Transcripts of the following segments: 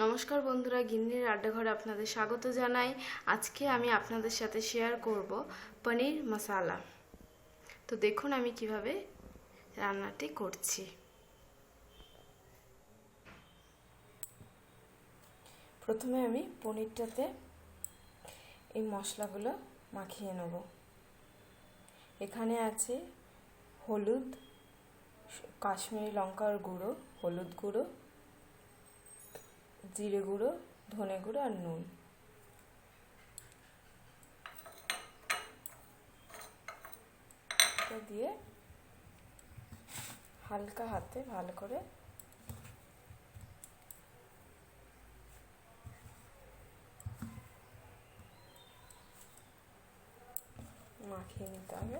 নমস্কার বন্ধুরা, গিন্নির আড্ডাঘরে আপনাদের স্বাগত জানাই। আজকে আমি আপনাদের সাথে শেয়ার করব পনির মশালা। তো দেখুন আমি কিভাবে রান্নাটি করছি। প্রথমে আমি পনিরটাতে এই মশলাগুলো মাখিয়ে নেব। এখানে আছে হলুদ, কাশ্মীরি লঙ্কার গুঁড়ো, হলুদ গুঁড়ো, জিরে গুঁড়ো, ধনে গুঁড়ো আর নুন। এটা দিয়ে হালকা হাতে ভালো করে মাখিয়ে নিতে হবে।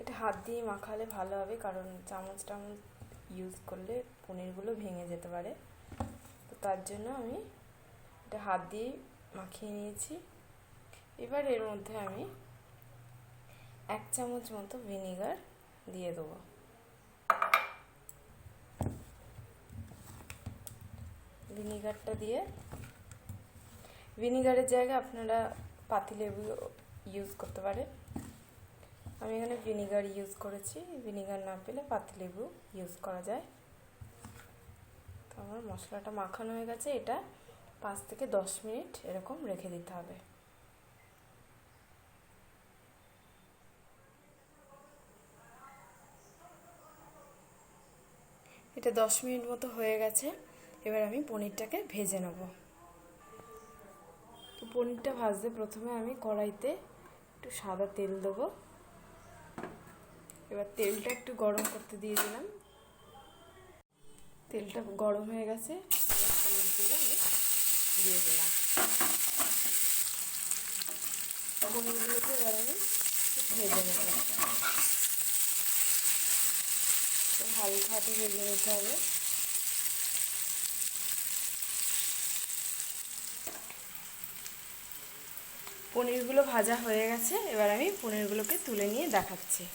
এটা হাত দিয়ে মাখালে ভালো হবে, কারণ চামচ ইউজ করলে পনিরগুলো ভেঙে যেতে পারে। তো তার জন্য আমি এটা হাত দিয়ে মাখিয়ে নিয়েছি। এবার এর মধ্যে আমি 1 চামচ মতো ভিনিগার দিয়ে দেবো। ভিনিগারটা দিয়ে, ভিনিগারের জায়গায় আপনারা পাতিলেবু ইউজ করতে পারে। আমি এখানে ভিনিগার ইউজ করেছি, ভিনিগার না পেলে পাতিলেবু ইউজ করা যায়। তো আমার মশলাটা মাখানো হয়ে গেছে। এটা 5 থেকে 10 মিনিট এরকম রেখে দিতে হবে। এটা 10 মিনিট মতো হয়ে গেছে। এবার আমি পনিরটাকে ভেজে নেব। তো পনিরটা ভাজতে প্রথমে আমি কড়াইতে একটু সাদা তেল দেবো। এবার তেলটা একটু গরম করতে দিয়ে দিলাম। তেলটা গরম হয়ে গেছে, পনিরগুলো আমি দিয়ে দিলাম। পনিরগুলোকে এবার আমি ভেজে নেব। তো হালকা হাতে ভেজে নিতে হবে। পনিরগুলো ভাজা হয়ে গেছে। এবার আমি পনিরগুলোকে তুলে নিয়ে দেখাচ্ছি।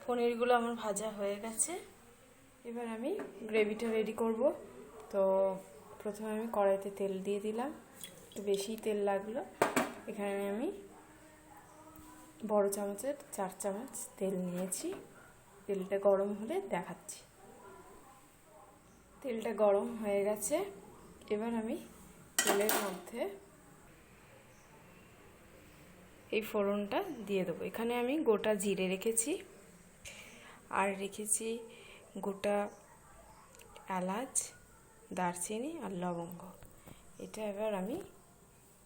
পনিরগুলো আমার ভাজা হয়ে গেছে। এবার আমি গ্রেভিটা রেডি করব। তো প্রথমে আমি কড়াইতে তেল দিয়ে দিলাম, একটু বেশি তেল লাগলো। এখানে আমি বড় চামচের 4 চামচ তেল নিয়েছি। তেলটা গরম হলে দেখাচ্ছি। তেলটা গরম হয়ে গেছে। এবার আমি তেলের মধ্যে এই ফোড়নটা দিয়ে দেবো। এখানে আমি গোটা জিরে রেখেছি, আর রেখেছি গোটা এলাচ, দারচিনি আর লবঙ্গ। এটা এবার আমি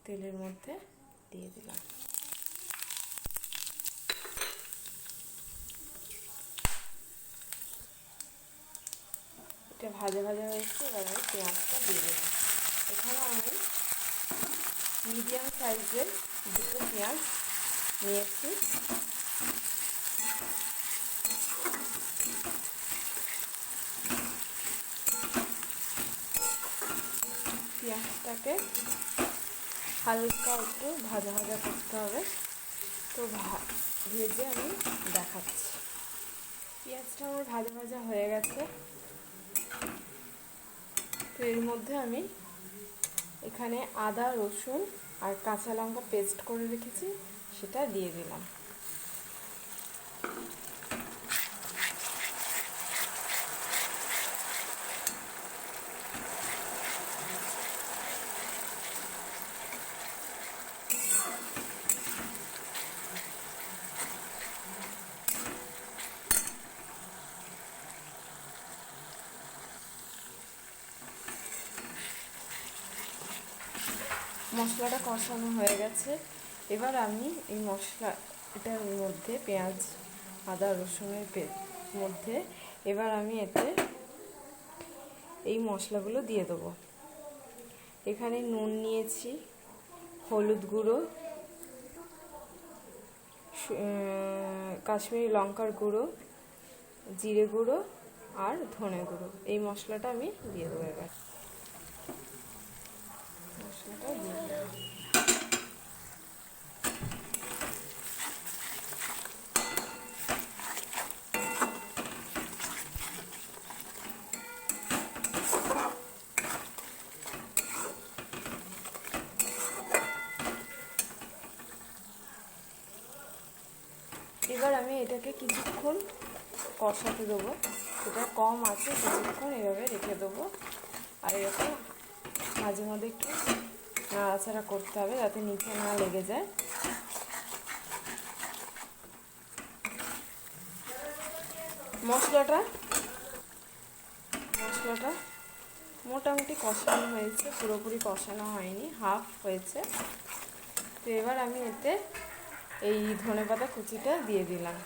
তেলের মধ্যে দিয়ে দিলাম। এটা ভাজা ভাজা হয়েছে। এবার আমি পেঁয়াজটা দিয়ে দিলাম। এখানে আমি মিডিয়াম সাইজের 2টো পেঁয়াজ নিয়েছি। পেঁয়াজটাকে হালকা একটু ভাজা ভাজা করতে হবে। তো ভেজে আমি দেখাচ্ছি। পেঁয়াজটা আমার ভাজা ভাজা হয়ে গেছে। তো এর মধ্যে আমি এখানে আদা, রসুন আর কাঁচা লঙ্কা পেস্ট করে রেখেছি, সেটা দিয়ে দিলাম। মশলাটা কষানো হয়ে গেছে। এবার আমি এই মশলাটার মধ্যে, পেঁয়াজ আদা রসুনের মধ্যে, এবার আমি এতে এই মশলাগুলো দিয়ে দেবো। এখানে নুন নিয়েছি, হলুদ গুঁড়ো, কাশ্মীরি লঙ্কার গুঁড়ো, জিরে গুঁড়ো আর ধনে গুঁড়ো, এই মশলাটা আমি দিয়ে দেবো। এবার মশলাটা দিয়ে দেবো। এবার আমি এটাকে কিছুক্ষণ কষাতে দেবো, এটা কম আছে, কিছুক্ষণ এভাবে রেখে দেবো। আর এরকম মাঝে মধ্যে একটু নাড়াচাড়া করতে হবে যাতে নিচে না লেগে যায়। মশলাটা মোটামুটি কষানো হয়েছে, পুরোপুরি কষানো হয়নি, হাফ হয়েছে। তো এবার আমি এতে এই ধনেপাতা কুচিটা দিয়ে দিলাম।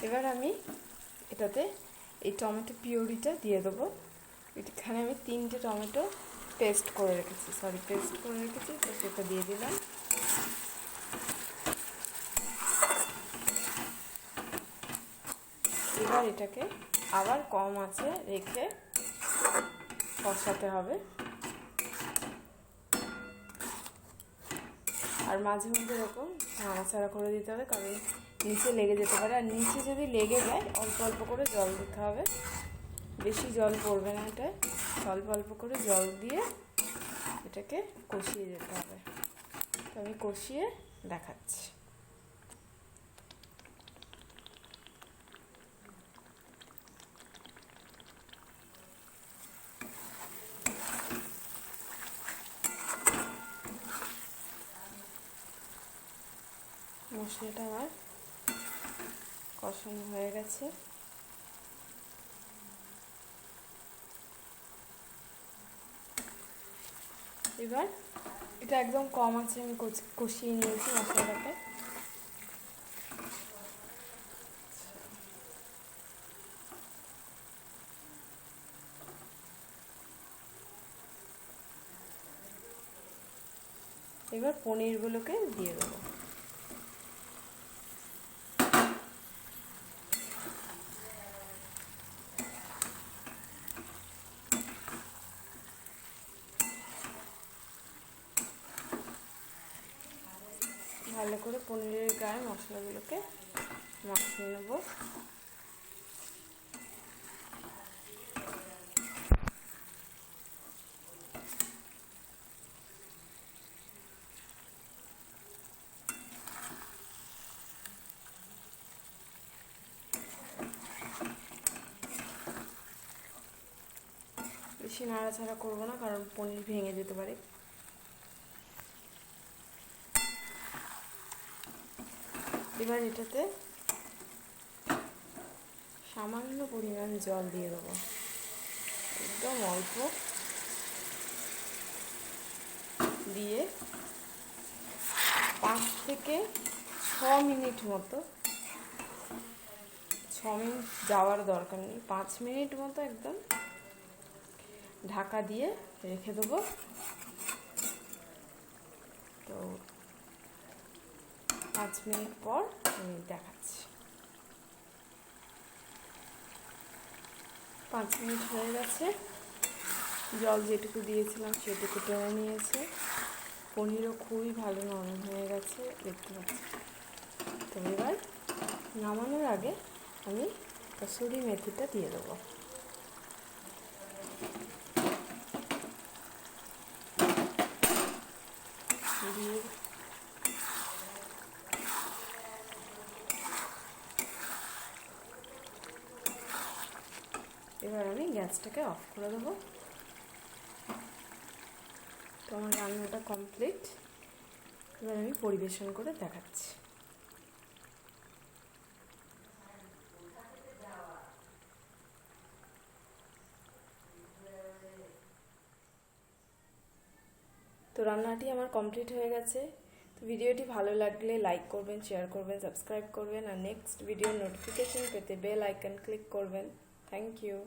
এবার আমি এটাতে এই টমেটো পিউরিটা দিয়ে দেবো। এখানে আমি 3টে টমেটো পেস্ট করে রেখেছি, তো সেটা দিয়ে দিলাম। এবার এটাকে আবার কম আঁচে রেখে কষাতে হবে। আর মাঝে মধ্যে এরকম নাড়াচাড়া করে দিতে হবে, কারণ নিচে লেগে যেতে পারে। আর নিচে যদি লেগে যায় অল্প অল্প করে জল দিতে হবে, বেশি জল পড়বে না, এটা অল্প অল্প করে জল দিয়ে এটাকে কষিয়ে যেতে হবে। তো আমি কষিয়ে দেখাচ্ছি। মশলাটা আমার কষানো হয়ে গেছে। এবার এটা একদম কম আছে, আমি কষিয়ে নিয়েছি মশলাটাকে। এবার পনিরগুলোকে দিয়ে দেবো। ভালো করে পনিরের গায়ে মশলাগুলোকে মাখিয়ে নেব। বেশি নাড়াচাড়া করবো না, কারণ পনির ভেঙে যেতে পারে। এবার এটাতে সামান্য পরিমাণ জল দিয়ে দেবো, একদম অল্প দিয়ে 5 থেকে 6 মিনিট মতো, 6 মিনিট যাওয়ার দরকার নেই, 5 মিনিট মতো একদম ঢাকা দিয়ে রেখে দেবো। তো 5 মিনিট পর আমি দেখাচ্ছি। 5 মিনিট হয়ে গেছে, জল যেটুকু দিয়েছিলাম সেটুকু টেনে নিয়েছে, পনিরও খুবই ভালো নরম হয়ে গেছে দেখতে পাচ্ছি। তো এবার নামানোর আগে আমি কসুরি মেথিটা দিয়ে দেবো। দিয়ে এবার আমি গ্যাসটাকে অফ করে দেবো। তো আমার রান্নাটা কমপ্লিট। এবার আমি পরিবেশন করে দেখাচ্ছি। তো রান্নাটি আমার কমপ্লিট হয়ে গেছে। তো ভিডিওটি ভালো লাগলে লাইক করবেন, শেয়ার করবেন, সাবস্ক্রাইব করবেন আর নেক্সট ভিডিওর নোটিফিকেশন পেতে বেল আইকন ক্লিক করবেন। Thank you.